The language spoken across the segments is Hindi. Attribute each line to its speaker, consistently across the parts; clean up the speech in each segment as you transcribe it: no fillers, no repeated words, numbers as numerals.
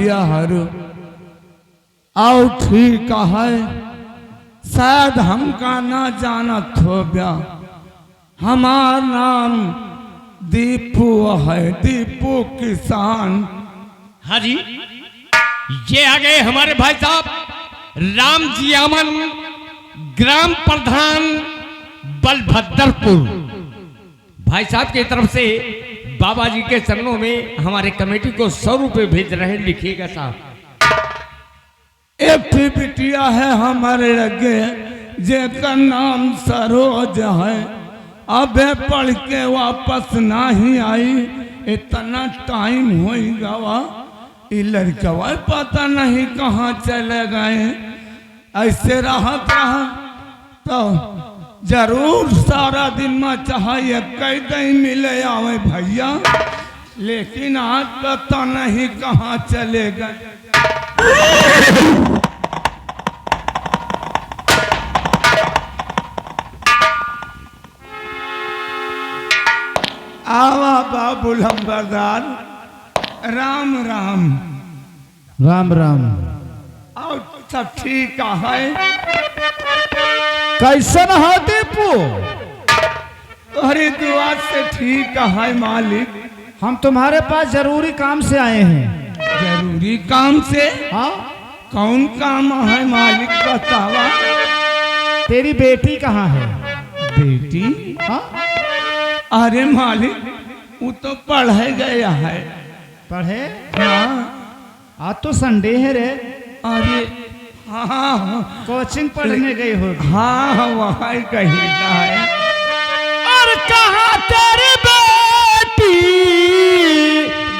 Speaker 1: भैया हर आओ ठीक है, शायद हमका ना जानत हो गया। हमार नाम दीपू है, दीपू किसान।
Speaker 2: हाँ जी, ये आ गए हमारे भाई साहब राम जी अमन, ग्राम प्रधान बलभद्रपुर। भाई साहब की तरफ से बाबा जी के चरणों में हमारे कमेटी को 100 रुपए भेज रहे हैं, लिखिएगा साहब।
Speaker 1: एक बिटिया है हमारे लगे जेका नाम सरोज है, अबे पढ़ के वापस नहीं आई। इतना टाइम हो गवा, ये लड़कवा पता नहीं कहाँ चले गए। ऐसे रहा तो जरूर सारा दिन में चाहिए कई दिन मिले आवे भैया, लेकिन आज पता नहीं कहाँ चले गए। आवा बाबू लंबरदार, राम राम।
Speaker 3: राम राम।
Speaker 1: और सब ठीक है?
Speaker 3: कैसन हो दीपू?
Speaker 1: तुम्हारी दुआ से ठीक है मालिक।
Speaker 3: हम तुम्हारे पास जरूरी काम से आए हैं।
Speaker 1: जरूरी काम से?
Speaker 3: हाँ।
Speaker 1: कौन काम है मालिक बतावा।
Speaker 3: तेरी बेटी कहाँ है?
Speaker 1: बेटी?
Speaker 3: हाँ।
Speaker 1: अरे मालिक वो तो पढ़े गया है।
Speaker 3: पढ़े?
Speaker 1: हाँ।
Speaker 3: आज तो संडे है रे।
Speaker 1: अरे हाँ,
Speaker 3: कोचिंग पढ़ने गई होगी।
Speaker 1: हाँ वहाँ कहीं का है।
Speaker 3: और कहाँ तेरी बेटी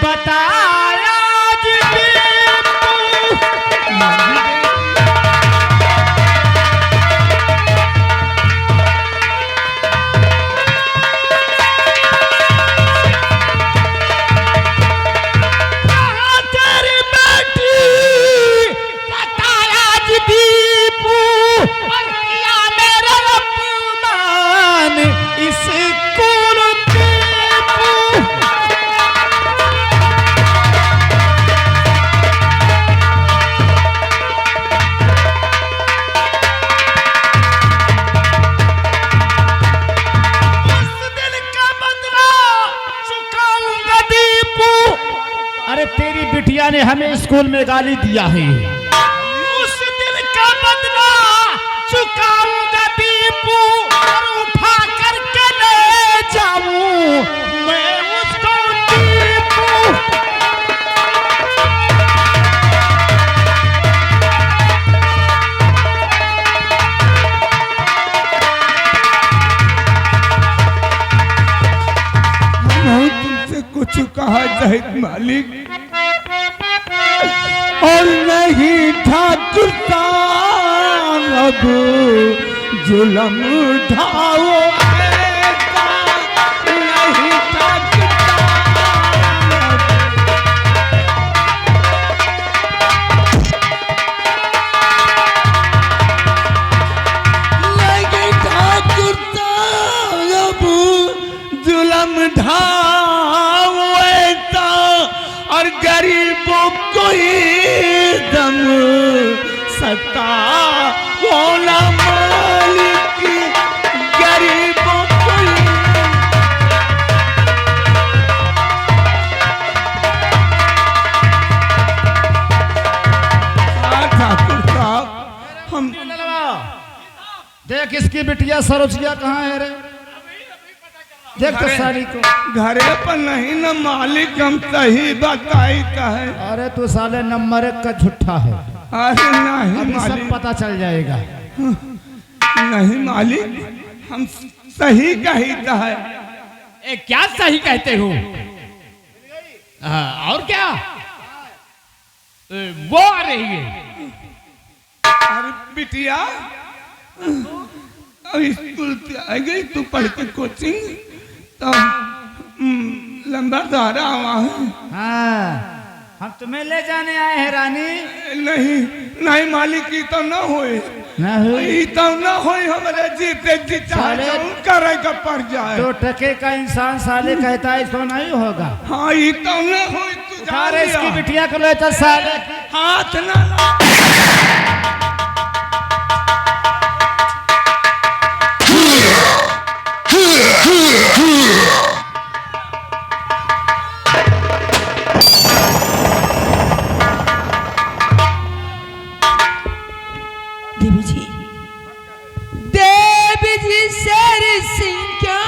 Speaker 3: बताया ने हमें स्कूल में गाली दिया है। उस दिल का बदला चुकाऊंगा दीपू, और उठा करके ले जाऊं मैं उसको दीपू।
Speaker 1: तुमसे कुछ कहा जाए मालिक, और नहीं ठाकुर अब जुलम ढाओ ऐसा, नहीं ठाकुर अब जुलम ढाओ ऐसा, और गरीबों को दम सता होना मालिक, गरीबों को। ठाकुर साहब हम
Speaker 3: देख इसकी बिटिया सरोजिया कहाँ है रे? देख तो साली को।
Speaker 1: घरे पर नहीं न मालिक, हम सही बताई का है।
Speaker 3: अरे तू साले नंबर 1 का झूठा है।
Speaker 1: अरे नहीं
Speaker 3: अभी सब
Speaker 1: मालिक,
Speaker 3: पता चल जाएगा।
Speaker 1: नहीं मालिक हम सही कहता है।
Speaker 2: क्या सही कहते हो? और क्या? वो आ रही है।
Speaker 1: अरे बिटिया स्कूल से आ गई, तू पढ़ के कोचिंग तो लंबा धारा हुआ है।
Speaker 3: हाँ, हम तुम्हें ले जाने आए हैं रानी।
Speaker 1: नहीं नहीं मालिक, की तो न होए,
Speaker 3: नहीं
Speaker 1: तो न होए, हमारे जीते जी चाहे करेगा पड़ जाए।
Speaker 3: 2 टके का इंसान साले कहता है, इसको नहीं होगा।
Speaker 1: हाँ ये तो न होए, तू
Speaker 3: उठा रे इसकी बिटिया को ले चल साले।
Speaker 1: हाथ ना ला।
Speaker 4: देवी जी, देवी जी शेर सिंह क्या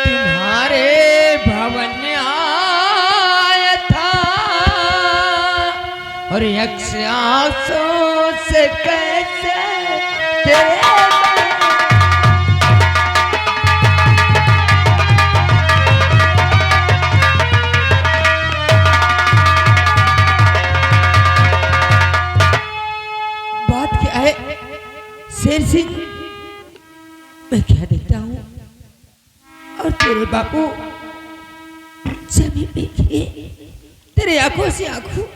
Speaker 4: तुम्हारे भवन आया था और यक्ष आंसू से कैसे तेरे बात क्या है शेर सिंह? मैं क्या देखता हूँ और तेरे बापू जमीन पे गिरे, तेरे आंखों से आंखों।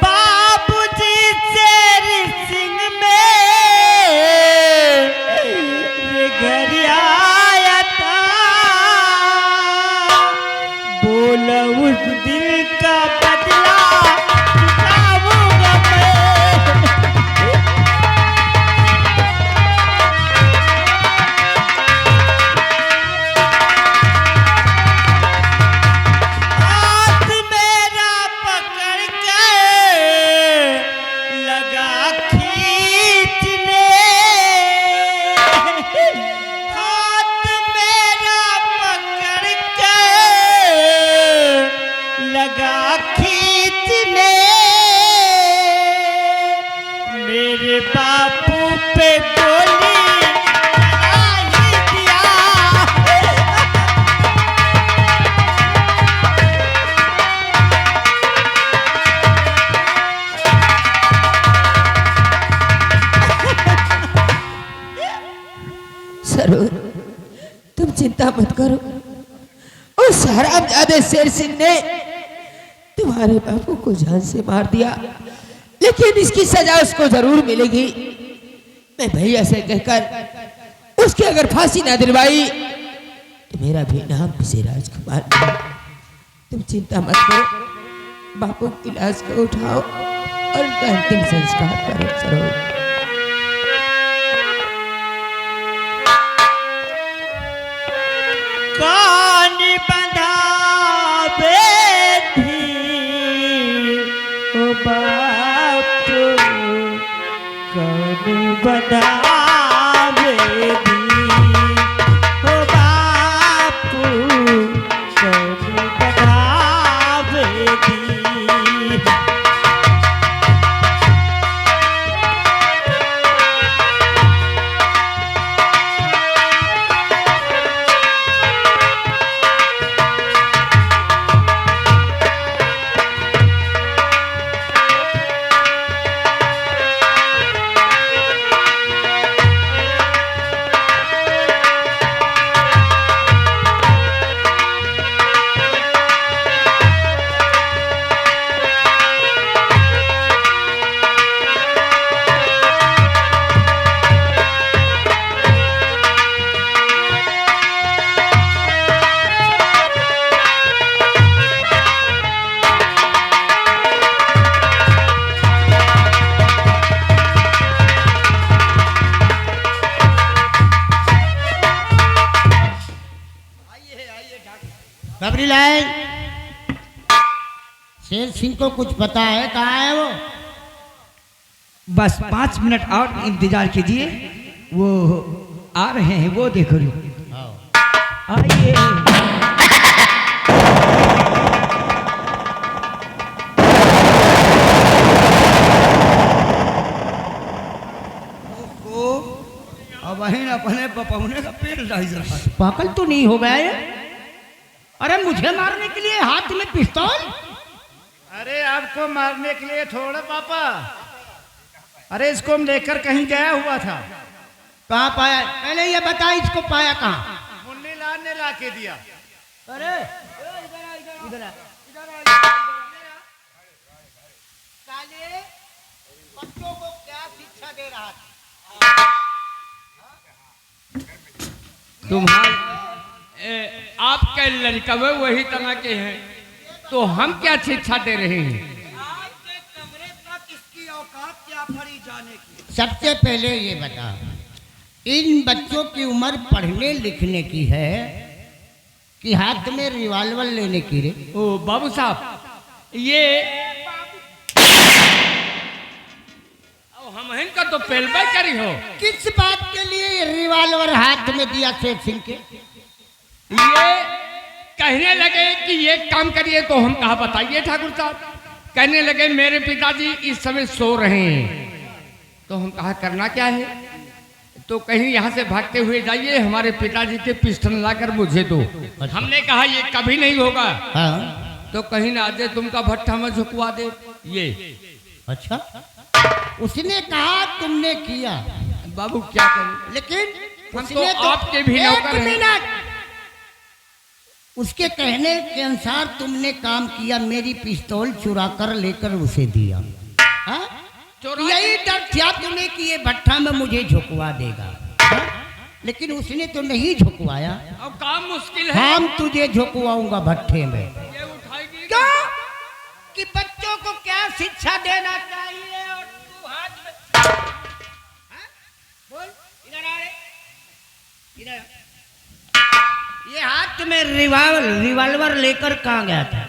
Speaker 4: बाबूजी शेर सिंह में घर आया था, बोला उस दिल का बदला चुकाऊंगा मैं। हाथ मेरा पकड़ के लगा खींचने, हाथ मेरा पकड़ के लगा खींचने, मेरे बापू पे गोली चला ही दिया। सरोज, तुम चिंता मत करो। उस हरामजादे शेर सिंह ने तुम्हारे बापू को जान से मार दिया, लेकिन इसकी सजा उसको जरूर मिलेगी। मैं भैया से कहकर उसकी अगर फांसी ना दिलवाई तो मेरा भी नाम विजय राजकुमार नहीं। तुम चिंता मत करो, बापू की लाश को उठाओ और उनका अंतिम संस्कार करो। सरोज, कान बंधावे थी ओ बापू, कान बंधावे थी ओ बापू, कान बंधावे थी।
Speaker 5: बबरी लाल, शेर सिंह को कुछ पता है कहाँ है वो?
Speaker 4: बस 5 मिनट और इंतजार कीजिए, वो आ रहे हैं, वो देखो। आइए।
Speaker 1: अब वहीं अपने पपौने का पेड़ डाइज रहा है।
Speaker 5: पागल तो नहीं हो गया ये? अरे मुझे मारने के लिए हाथ में पिस्तौल?
Speaker 3: अरे आपको मारने के लिए थोड़ा पापा, अरे इसको हम लेकर कहीं गया हुआ था।
Speaker 5: कहाँ पाया? पहले ये बता, इसको पाया कहाँ?
Speaker 3: मुन्नी लाल ने ला के दिया।
Speaker 5: अरे बच्चों को क्या शिक्षा दे रहा था?
Speaker 2: आपके लड़का वही तरह के हैं, तो हम क्या शिक्षा दे रहे हैं?
Speaker 5: आपके कमरे तक इसकी औकात क्या पड़ी जाने की?
Speaker 6: सबसे पहले ये बता, इन बच्चों की उम्र पढ़ने लिखने की है कि हाथ में रिवॉल्वर लेने की रे?
Speaker 2: ओ बाबू साहब, ये हम इनका तो पेलबे करी हो।
Speaker 6: किस बात के लिए रिवॉल्वर हाथ में दिया शेर सिंह के?
Speaker 2: ये कहने लगे कि ये काम करिए, तो हम कहा बताइए ठाकुर साहब। कहने लगे मेरे पिताजी इस समय सो रहे हैं, तो हम कहा करना क्या है, तो कहीं यहाँ से भागते हुए जाइए, हमारे पिताजी के पिस्टल लाकर मुझे दो। हमने कहा ये कभी नहीं होगा।
Speaker 6: हाँ।
Speaker 2: तो कहीं ना दे तुमका भट्ठा में झुकवा दे ये।
Speaker 6: अच्छा, उसने कहा तुमने किया?
Speaker 2: बाबू क्या करें,
Speaker 6: लेकिन
Speaker 2: हम
Speaker 6: उसने
Speaker 2: तो आपके भी नौकर हैं।
Speaker 6: एक मिनट, उसके कहने के अनुसार तुमने काम किया, मेरी पिस्तौल चुरा कर लेकर उसे दिया। हाँ? यही डर था तुम्हें कि ये भट्ठा में मुझे झुकवा देगा। हाँ? लेकिन उसने तो नहीं झुकवाया।
Speaker 2: अब काम मुश्किल है।
Speaker 6: हम तुझे झुकवाऊंगा भट्ठे में।
Speaker 2: ये उठाएगी
Speaker 6: क्या?
Speaker 5: कि बच्चों को क्या शिक्षा देना चाहिए और तू हाथ में हाँ? बोल इधर आ रे, इधर आ। ये हाथ में रिवॉल्वर लेकर कहाँ गया था?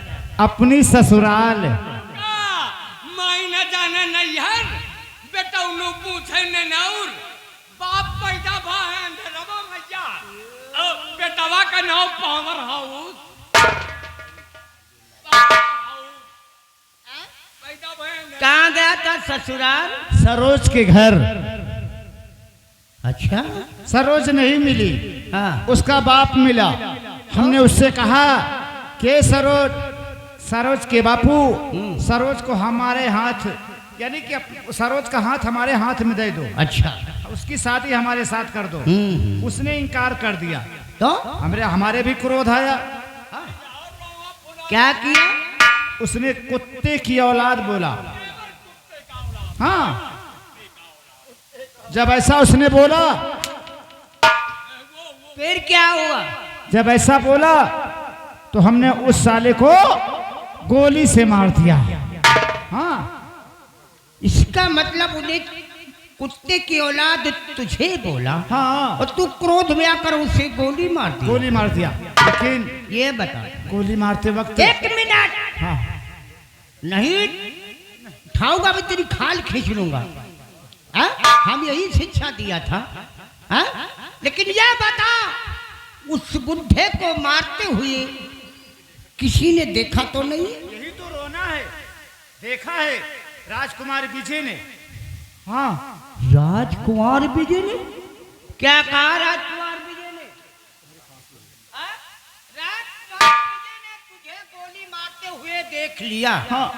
Speaker 3: अपनी ससुराल।
Speaker 2: माई न जाने नैहर, बेटा उन्हें पूछे न नौर, बाप पैदा भा है अंधेरवा मैया, बेटवा का नाम पावर हाउस।
Speaker 5: कहाँ गया था? ससुराल।
Speaker 3: सरोज के घर।
Speaker 6: अच्छा,
Speaker 3: सरोज नहीं मिली,
Speaker 6: हाँ।
Speaker 3: उसका बाप मिला। हमने उससे कहा कि सरोज के बापू, सरोज को हमारे हाथ, यानी कि सरोज का हाथ हमारे हाथ में दे दो,
Speaker 6: अच्छा,
Speaker 3: उसकी शादी हमारे साथ कर दो। उसने इनकार कर दिया,
Speaker 6: तो
Speaker 3: हमारे भी क्रोध आया।
Speaker 6: क्या किया?
Speaker 3: उसने कुत्ते की औलाद बोला। हाँ, जब ऐसा उसने बोला,
Speaker 5: फिर क्या हुआ?
Speaker 3: जब ऐसा बोला तो हमने उस साले को गोली से मार दिया। हाँ,
Speaker 6: इसका मतलब उन्हें कुत्ते की औलाद तुझे बोला,
Speaker 3: हाँ,
Speaker 6: और तू क्रोध में आकर उसे गोली मार दी।
Speaker 3: गोली मार दिया। लेकिन
Speaker 6: ये बता,
Speaker 3: गोली मारते वक्त,
Speaker 6: एक मिनट,
Speaker 3: हाँ,
Speaker 6: नहीं उठाऊंगा मैं तेरी खाल खींच लूंगा। हाँ? हम यही शिक्षा दिया था। हाँ? लेकिन यह बता, उस बुढ़े को मारते हुए किसी ने देखा तो नहीं?
Speaker 3: यही तो रोना है। देखा है राजकुमार विजय ने। हाँ,
Speaker 6: राजकुमार विजय ने
Speaker 5: क्या कहा? राजकुमार विजय ने हाँ? राजकुमार विजय ने तुझे गोली मारते हुए देख लिया।
Speaker 3: हाँ,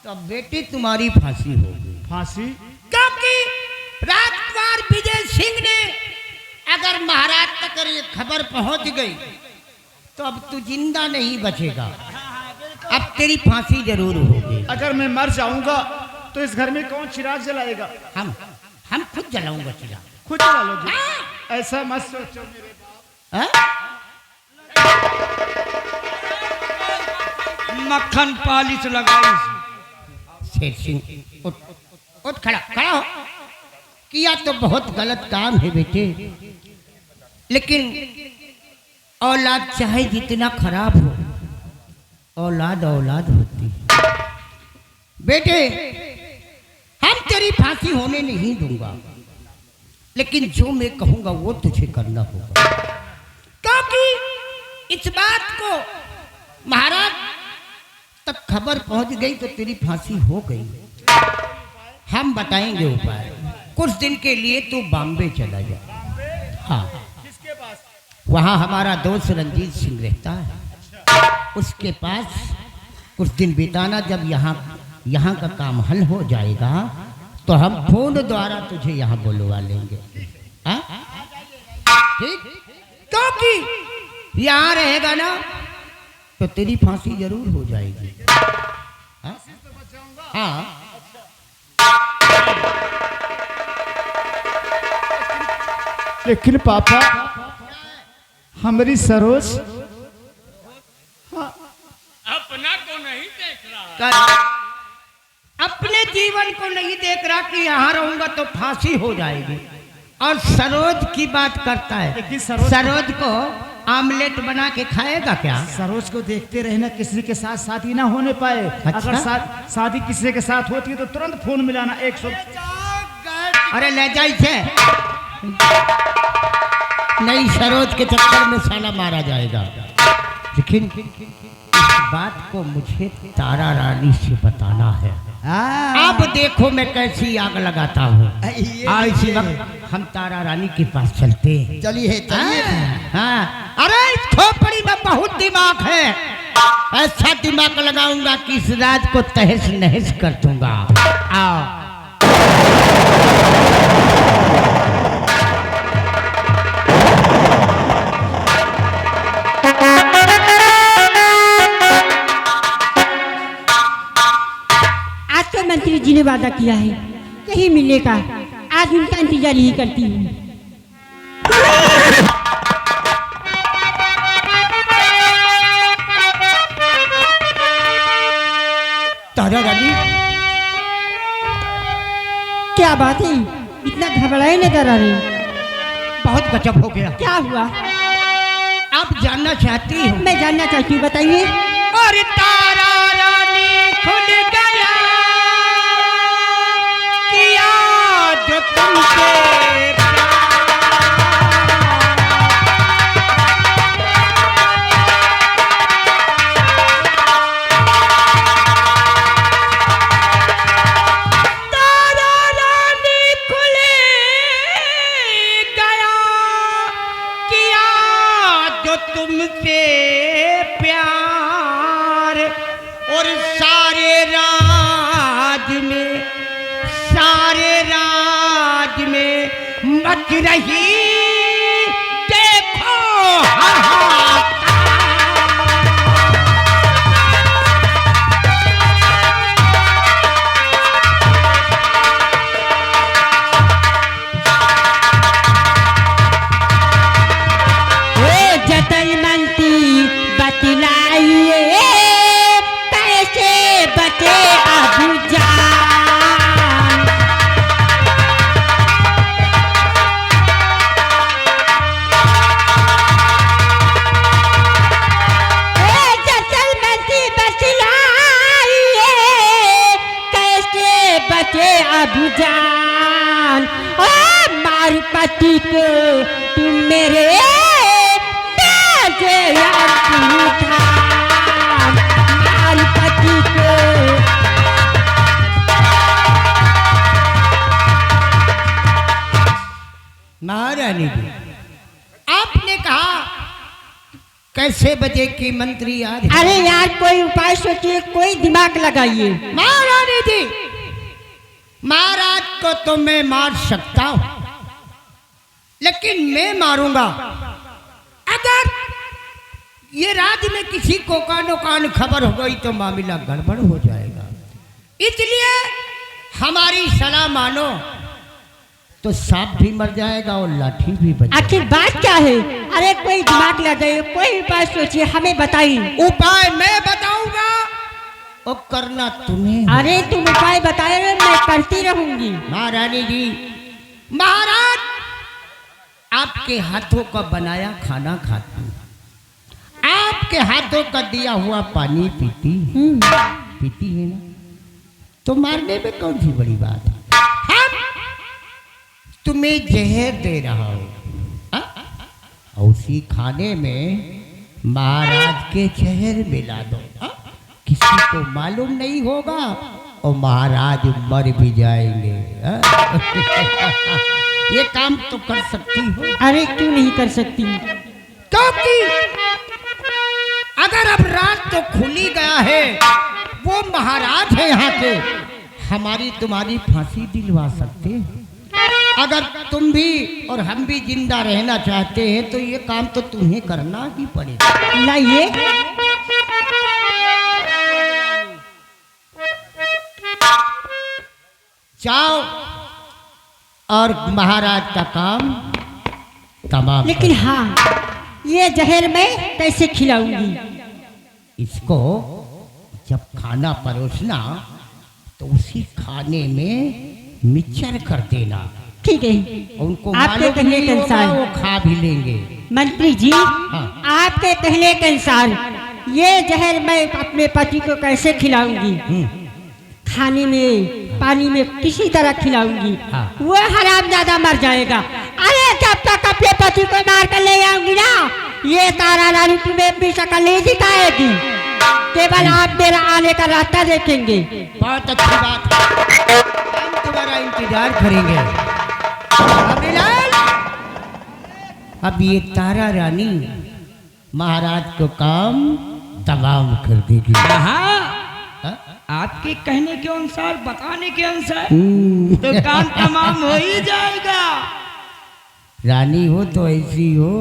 Speaker 6: तब बेटी तुम्हारी फांसी होगी।
Speaker 3: फांसी?
Speaker 6: क्योंकि राजकुमार विजय सिंह ने अगर महाराज तक ये खबर पहुंच गई तो अब तू जिंदा नहीं बचेगा, अब तेरी फांसी जरूर होगी।
Speaker 3: अगर मैं मर जाऊंगा तो इस घर में कौन चिराग जलाएगा?
Speaker 6: हम खुद जलाऊंगा चिराग।
Speaker 3: खुद जला लो जी। ऐसा मत सोचो मेरे बाप।
Speaker 6: हाँ?
Speaker 5: मक्खन पालिश लगाई।
Speaker 6: शेर सिंह उठ खड़ा हो। किया तो बहुत गलत काम है बेटे, लेकिन औलाद चाहे जितना खराब हो, औलाद औलाद होती है। बेटे, हम तेरी फांसी होने नहीं दूंगा, लेकिन जो मैं कहूंगा वो तुझे करना होगा, क्योंकि इस बात को महाराज तक खबर पहुंच गई तो तेरी फांसी हो गई। हम बताएंगे उपाय। कुछ दिन के लिए तू बॉम्बे चला जा। हाँ,
Speaker 3: किसके पास?
Speaker 6: वहाँ हमारा दोस्त रंजीत सिंह रहता है, उसके पास कुछ दिन बिताना। जब यहाँ का काम हल हो जाएगा तो हम फोन द्वारा तुझे यहाँ बुलवा लेंगे। हाँ? ठीक? क्योंकि यहाँ रहेगा ना तो तेरी फांसी जरूर हो जाएगी। हाँ? हाँ।
Speaker 3: लेकिन पापा, हमारी सरोज
Speaker 2: अपना को नहीं देख रहा।
Speaker 6: अपने जीवन को नहीं देख रहा कि यहाँ रहूंगा तो फांसी हो जाएगी, और सरोज की बात करता है।
Speaker 3: लेकिन
Speaker 6: सरोज को आमलेट बना के खाएगा क्या?
Speaker 3: सरोज को देखते रहना, किसी के साथ शादी ना होने पाए।
Speaker 6: अच्छा?
Speaker 3: अगर शादी किसी के साथ होती है तो तुरंत फोन मिलाना 100।
Speaker 6: अरे ले जाइए से नहीं, सरोज के चक्कर में साला मारा जाएगा। लेकिन इस बात को मुझे तारा रानी से बताना है। अब देखो मैं कैसी आग लगाता हूँ। आज इसी वक्त हम तारा रानी के पास चलते हैं।
Speaker 5: चलिए चलिए।
Speaker 6: हाँ, अरे इस खोपड़ी में बहुत दिमाग है, ऐसा दिमाग लगाऊंगा कि इस राज को तहस नहस कर दूंगा। आओ।
Speaker 7: आज तो मंत्री जी ने वादा किया है कहीं मिलने का, आज उनका इंतजार ही करती हूँ।
Speaker 6: तारा रानी,
Speaker 7: क्या बात है, इतना घबराए नजर आ रही?
Speaker 6: बहुत गजब हो गया।
Speaker 7: क्या हुआ?
Speaker 6: आप जानना चाहती हो?
Speaker 7: मैं जानना चाहती हूँ, बताइए।
Speaker 6: और तारा रानी खुल गया किया जो तुमसे तारा रानी खुल गया किया जो तुमसे प्यार, और सारे राज में मच रही देखो हाहाकार।
Speaker 7: जतन मंत्री बतलाइए कैसे बचे अबू जान। जतन मंत्री बतलाइए कैसे बचे अबू जान। मारुपति को तुम मेरे
Speaker 6: महारानी जी, आपने कहा कैसे बजे की मंत्री आज?
Speaker 7: अरे यार कोई उपाय सोचिए, कोई दिमाग लगाइए।
Speaker 6: महारानी जी, महाराज को तो मैं मार सकता हूं, लेकिन मैं मारूंगा अगर ये राज्य में किसी को कानो कान खबर हो गई तो मामला गड़बड़ हो जाएगा। इसलिए हमारी सलाह मानो तो सांप भी मर जाएगा और लाठी भी बच जाएगा।
Speaker 7: आखिर बात क्या है? अरे कोई दिमाग लगाइए, कोई उपाय सोचिए, हमें बताइए।
Speaker 6: उपाय मैं बताऊंगा और करना तुम्हें।
Speaker 7: अरे तुम उपाय बताए, मैं करती रहूंगी।
Speaker 6: महारानी जी, महाराज आपके हाथों का बनाया खाना खाती हूँ, आपके हाथों का दिया हुआ पानी पीती है ना, तो मारने में कौन सी बड़ी बात है? हम तुम्हें जहर दे रहा हूं, और उसी खाने में महाराज के जहर मिला दो, किसी को मालूम नहीं होगा और महाराज मर भी जाएंगे। ये काम तो कर सकती हो?
Speaker 7: अरे क्यों नहीं कर सकती?
Speaker 6: क्योंकि अगर अब रात तो खुली गया है, वो महाराज है यहाँ के, हमारी तुम्हारी फांसी दिलवा सकते हैं। अगर तुम भी और हम भी जिंदा रहना चाहते हैं तो ये काम तो तुम्हें करना ही पड़ेगा।
Speaker 7: लाइए।
Speaker 6: जाओ और महाराज का काम तमाम।
Speaker 7: लेकिन हाँ, ये जहर मैं कैसे खिलाऊंगी?
Speaker 6: इसको जब खाना परोसना तो उसी खाने में मिक्सचर कर देना।
Speaker 7: ठीक है,
Speaker 6: और उनको
Speaker 7: आपके
Speaker 6: मालूम
Speaker 7: कहने
Speaker 6: नहीं
Speaker 7: के
Speaker 6: होगा,
Speaker 7: अनुसार
Speaker 6: वो खा भी लेंगे।
Speaker 7: मंत्री जी,
Speaker 6: हाँ।
Speaker 7: आपके कहने के अनुसार ये जहर मैं अपने पति को कैसे खिलाऊंगी? खाने में, पानी में, किसी तरह खिलाऊंगी।
Speaker 6: हाँ।
Speaker 7: वो हरामजादा मर जाएगा। अरे जब तक अपने पति को मार कर ले आऊंगी ना, ये तारा रानी तुम्हें अपनी शक्ल नहीं दिखाएगी। केवल आप मेरा आने का रास्ता देखेंगे।
Speaker 6: बहुत अच्छी बात है, हम तुम्हारा इंतजार करेंगे। बाबूलाल, अब ये तारा रानी महाराज को काम तमाम कर देगी।
Speaker 5: हाँ,
Speaker 6: हाँ?
Speaker 5: आपके कहने के अनुसार, बताने के अनुसार तो काम तमाम हो ही जाएगा।
Speaker 6: रानी हो तो ऐसी हो,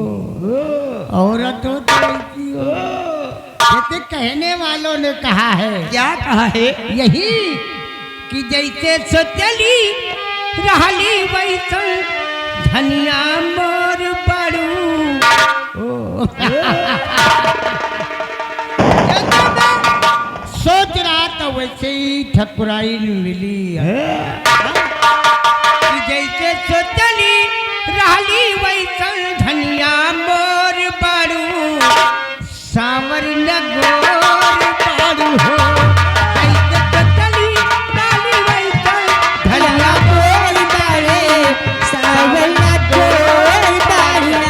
Speaker 6: औरत हो तो ऐसी हो। जैसे कहने वालों ने कहा है,
Speaker 5: क्या कहा है?
Speaker 6: यही कि जैसे सोचली रहली वैसे धनिया मोर बड़ू। सोच रहा था वैसे ही ठकुराई मिली है। कि जैसे सोचली रहली वैसे धनिया मोर बड़ू, सावर न गोर बड़ू हो। जैसे सोचली रहली वैसे धनिया मोर बड़े, सावर न गोर बड़ना।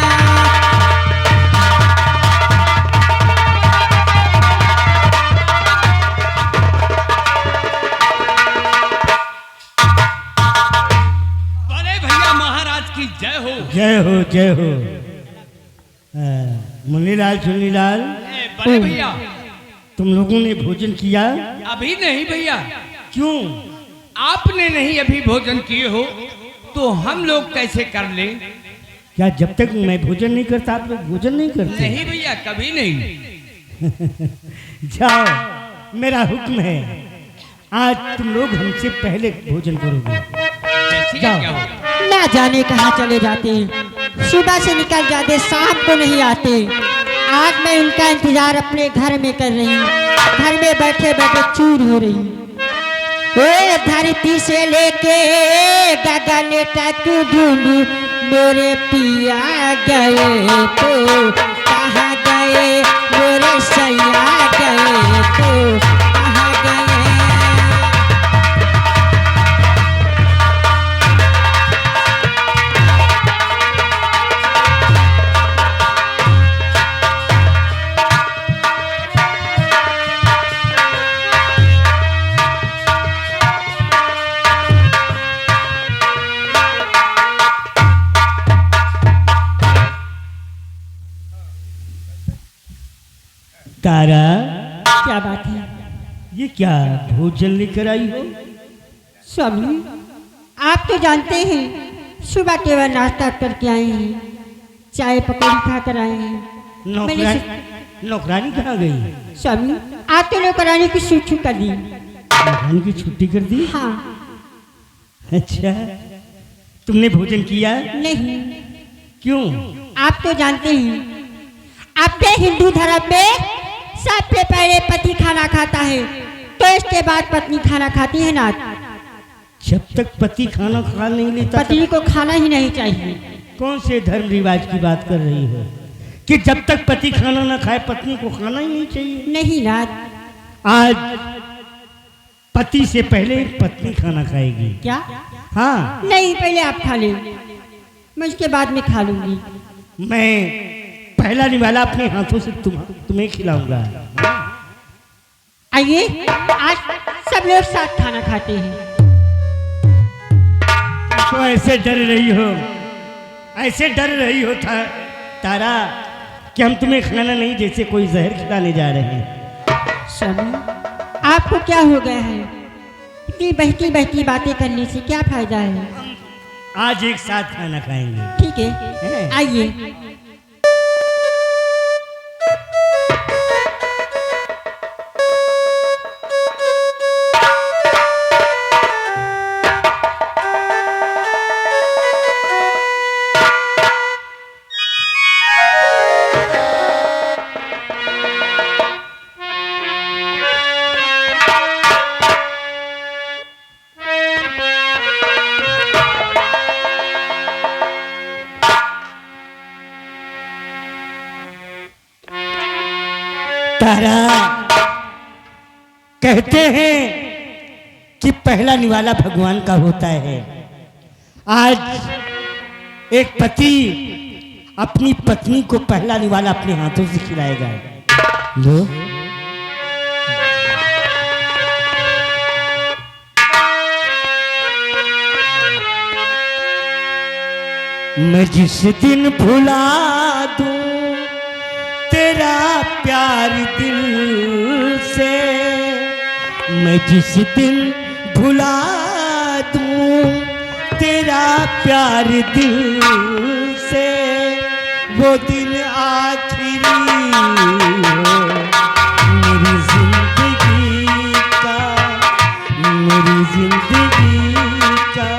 Speaker 2: बड़े भैया महाराज की जय हो।
Speaker 1: जय हो जय हो। मुनीलाल चुनीलाल,
Speaker 2: ए, बड़े भैया,
Speaker 1: तुम लोगों ने भोजन किया?
Speaker 2: अभी नहीं भैया।
Speaker 1: क्यों?
Speaker 2: आपने नहीं अभी भोजन किए हो तो हम लोग कैसे कर ले?
Speaker 1: क्या जब तक मैं भोजन नहीं करता आप लोग भोजन नहीं करते?
Speaker 2: नहीं भैया, कभी नहीं।
Speaker 1: जाओ, मेरा हुक्म है, आज तुम लोग हमसे पहले भोजन करोगे।
Speaker 2: कैसी
Speaker 1: जाओ।
Speaker 2: क्या हो?
Speaker 7: ना जाने कहाँ चले जाते हैं। सुबह से निकल जाते, शाम को नहीं आते। आज मैं उनका इंतजार अपने घर में कर रही हूँ। घर में बैठे बैठे चूर हो रही हूँ। ए धरती से लेके गगन तक ढूंढू, मेरे पिया गए तो कहाँ गए, मेरे सैया गए तो कहाँ गए।
Speaker 1: तारा,
Speaker 7: क्या बात है
Speaker 1: ये क्या भोजन लेकर आई हो?
Speaker 7: स्वामी? आप तो जानते हैं सुबह केवल नाश्ता करके आए हैं, चाय पकौड़ी खा कर आए हैं।
Speaker 1: नौकरानी कहाँ गई?
Speaker 7: स्वामी, आज तो नौकरानी की छुट्टी कर दी।
Speaker 1: नौकरानी की छुट्टी कर दी?
Speaker 7: हाँ।
Speaker 1: अच्छा, तुमने भोजन किया?
Speaker 7: नहीं।
Speaker 1: क्यों?
Speaker 7: आप तो जानते हैं अपने हिंदू धर्म में सबसे पहले पति खाना खाता है, तो इसके बाद पत्नी खाना खाती है ना।
Speaker 1: जब तक पति खाना खा नहीं लेता
Speaker 7: पत्नी को खाना ही नहीं चाहिए।
Speaker 1: कौन से धर्म रिवाज की बात कर रही हो कि जब तक पति खाना ना खाए पत्नी को खाना ही नहीं चाहिए?
Speaker 7: नहीं नाथ।
Speaker 1: आज पति से पहले पत्नी खाना खाएगी।
Speaker 7: क्या?
Speaker 1: हाँ।
Speaker 7: नहीं, पहले आप खा लें, मैं उसके बाद में खा लूंगी।
Speaker 1: मैं पहला निवाला अपने हाथों से तुम्हें खिलाऊंगा।
Speaker 7: आइए, आज सब लोग साथ खाना खाते हैं।
Speaker 1: तो ऐसे डर रही हो, ऐसे डर रही हो तारा कि हम तुम्हें खाना नहीं जैसे कोई जहर खिलाने जा रहे हैं।
Speaker 7: स्वामी, आपको क्या हो गया है? इतनी बहकी बहकी बातें करने से क्या फायदा है?
Speaker 1: आज एक साथ खाना खाएंगे।
Speaker 7: ठीक है, आइए।
Speaker 8: तारा, कहते हैं कि पहला निवाला भगवान का होता है। आज एक पति अपनी पत्नी को पहला निवाला अपने हाथों से खिलाएगा। लो, मैं जिस दिन भुला दूं तेरा प्यार दिल से, मैं जिस दिन भुला दूं तेरा प्यार दिल से, वो दिन आखिरी हो मेरी जिंदगी का, मेरी जिंदगी का।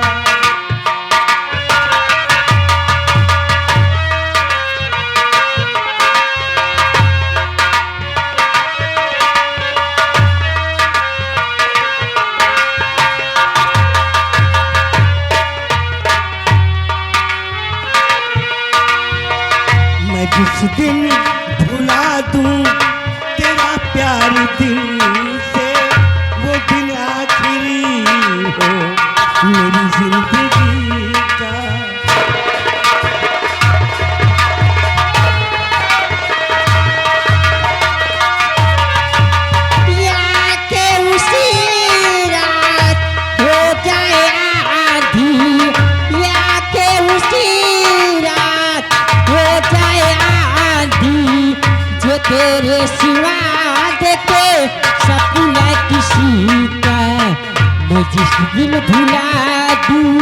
Speaker 8: जिस दिन भुला दूं तेरा प्यार दिल से, वो दिन आखिरी हो मेरी जिंदगी का।
Speaker 7: या के उसी रात हो जाए आधी, या के उसी रात हो जाए आधी, जो तेरे सिवा देखे सपना किसी का। मैं जिस दिन भुला दूं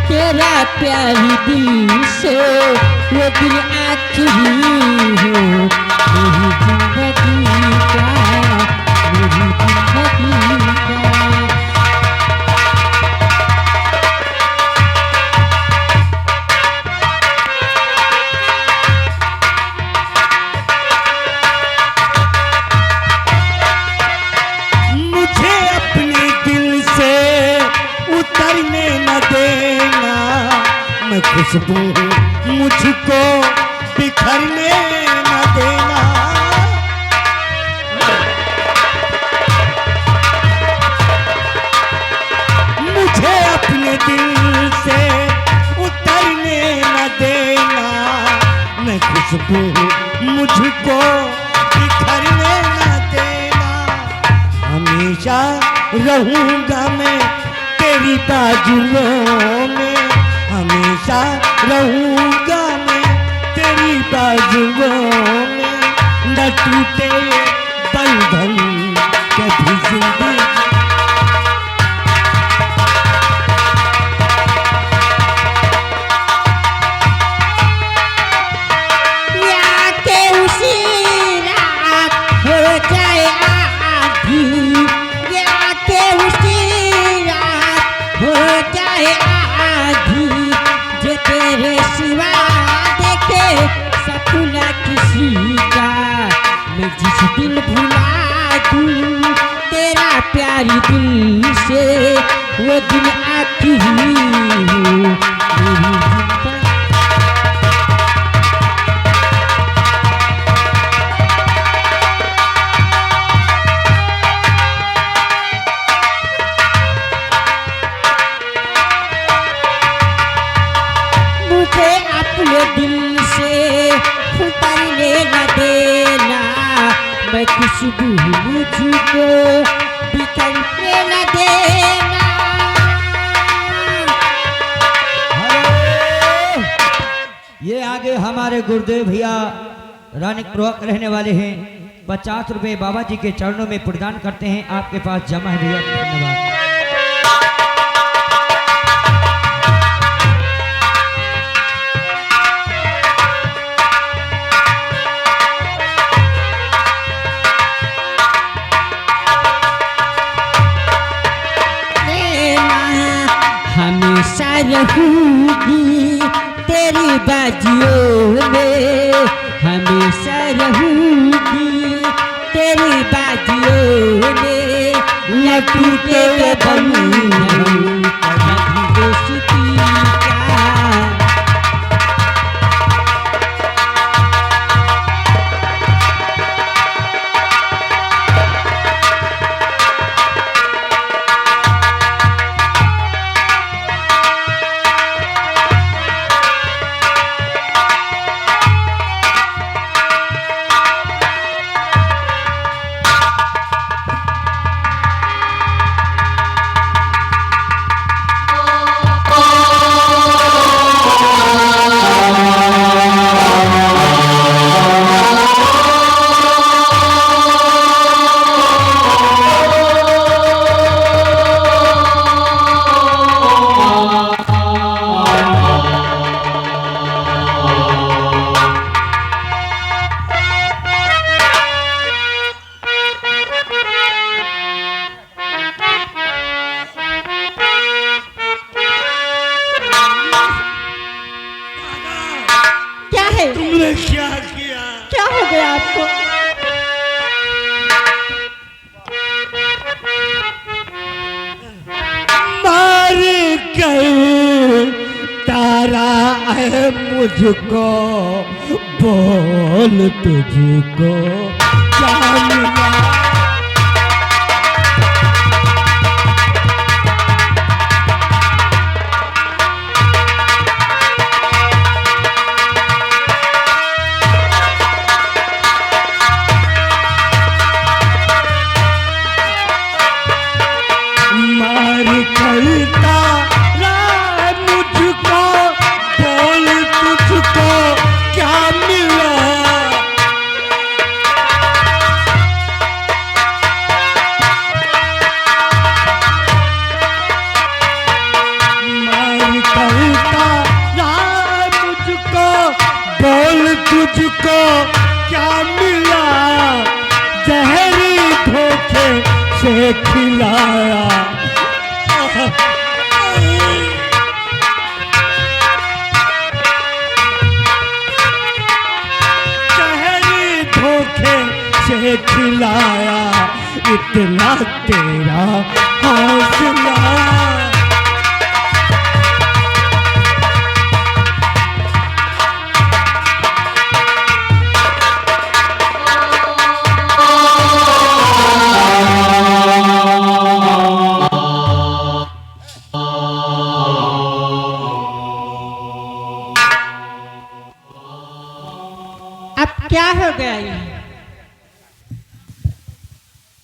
Speaker 7: तेरा प्यार दिल से, वो दिन आखिरी हो मेरी जिंदगी का, मेरी जिंदगी का।
Speaker 8: उतरने न देना, मैं खुशबू मुझको बिखरने न देना। मुझे अपने दिल से उतरने न देना, मैं खुशबू मुझको बिखरने न देना। हमेशा रहूंगा मैं तेरी बाजुओं में, हमेशा रहूंगा मैं तेरी बाजुओं में। न टूटे बंधन कभी जिंदगी,
Speaker 7: या के उसी रात हो जाए आधी, या के उसी हो जाए आधी, जो तेरे सिवा देखे सपना किसी का। मैं जिस दिन भुला दूं तेरा प्यारी दिल से, वो दिन आखिरी हो मेरी जिंदगी। मुझे अपने दिल से उतरने न देना, मैं खुशबू मुझको बिखरने न देना।
Speaker 9: ये आगे हमारे गुरुदेव भैया रानीपुर रहने वाले हैं, 50 रुपए बाबा जी के चरणों में प्रदान करते हैं। आपके पास जमा है भैया, धन्यवाद।
Speaker 7: हमेशा रहूंगी तेरी बाजियों में, हमेशा रहूंगी तेरी बाजियों में। न टूटे बंधन कभी दोस्ती का।
Speaker 1: है मुझको, बोल तुझको क्या मिला। तुझको क्या मिला, जहरी धोखे से खिलाया। जहरी धोखे से खिलाया, इतना तेरा हौसला।
Speaker 7: क्या हो गया ये?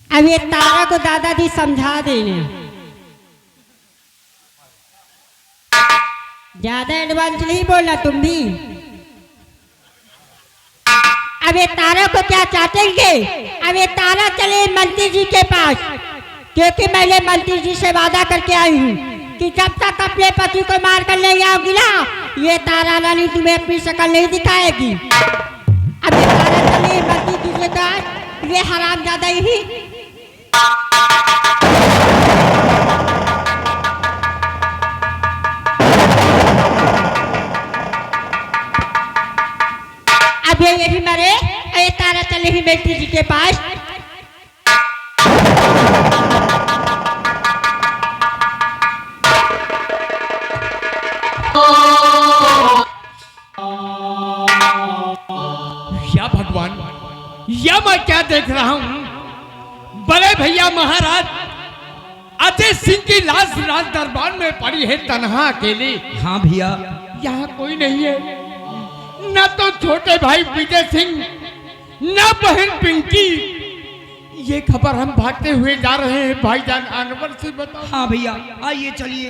Speaker 7: अब ये तारा को दादाजी समझा देने, ज्यादा एडवांस नहीं बोलना तुम भी। अब ये तारा को क्या चाटेंगे? अब ये तारा चले मंत्री जी के पास, क्योंकि मैंने मंत्री जी से वादा करके आई हूँ कि जब तक अपने पति को मार कर ले आओगी ना, ये तारा रानी तुम्हें अपनी शक्ल नहीं दिखाएगी। अब ये तारा चले मंत्री जी के पास, ये हरामजादा ही अब ये यही मरे। ये तारा चले ही मंत्री जी के पास।
Speaker 2: या भगवान, या मैं क्या देख रहा हूं? बड़े भैया महाराज अजय सिंह की लाश राज दरबार में पड़ी है तन्हा अकेली।
Speaker 9: हाँ भैया,
Speaker 2: यहाँ कोई नहीं है, न तो छोटे भाई विजय सिंह, न बहन पिंकी। ये खबर हम भागते हुए जा रहे हैं भाईजान अनवर से बताओ।
Speaker 9: हाँ भैया, आइए चलिए।